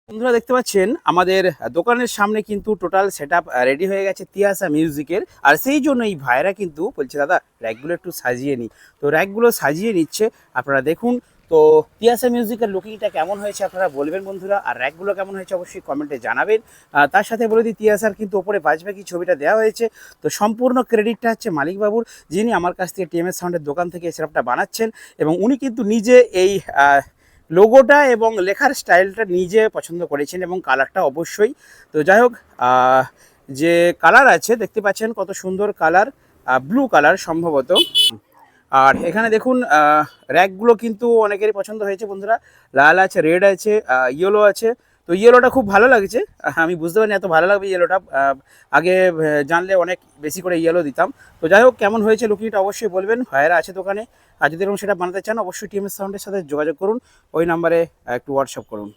বন্ধুরা দেখতে পাচ্ছেন আমাদের দোকানের সামনে কিন্তু টোটাল সেটআপ রেডি হয়ে গেছে তিয়াসা মিউজিকের। আর সেই জন্য এই ভাইরা কিন্তু বলছে দাদা র্যাকগুলো একটু সাজিয়ে নিই, তো র্যাকগুলো সাজিয়ে নিচ্ছে। আপনারা দেখুন তো তিয়াসা মিউজিকের লুকিংটা কেমন হয়েছে আপনারা বলবেন বন্ধুরা, আর র্যাকগুলো কেমন হয়েছে অবশ্যই কমেন্টে জানাবেন। তার সাথে বলে দিই তিয়াসার কিন্তু ওপরে বাজবাকি ছবিটা দেওয়া হয়েছে, তো সম্পূর্ণ ক্রেডিটটা হচ্ছে মালিকবাবুর, যিনি আমার কাছ থেকে টিএমএস সাউন্ডের দোকান থেকে সেটআপটা বানাচ্ছেন এবং উনি কিন্তু নিজে এই লোগোটা এবং লেখার স্টাইলটা নিজে পছন্দ করেছেন এবং কালারটা অবশ্যই। তো যাই হোক, যে কালার আছে দেখতে পাচ্ছেন কত সুন্দর কালার, ব্লু কালার সম্ভবত। আর এখানে দেখুন র্যাকগুলো কিন্তু অনেকেরই পছন্দ হয়েছে বন্ধুরা, লাল আছে, রেড আছে, ইয়েলো আছে। তো ইয়েলোটা খুব ভালো লাগছে, আমি বুঝতে পারিনি এত ভালো লাগবে ইয়েলোটা। আগে জানলে অনেক বেশি করে ইয়েলো দিতাম। তো যাই হোক, কেমন হয়েছে লুকিংটা অবশ্যই বলবেন, ভাইয়েরা আছে দোকানে। আর যদি এরকম সেটা বানাতে চান অবশ্যই টিএমএস সাউন্ডের সাথে যোগাযোগ করুন, ওই নাম্বারে একটু হোয়াটসঅ্যাপ করুন।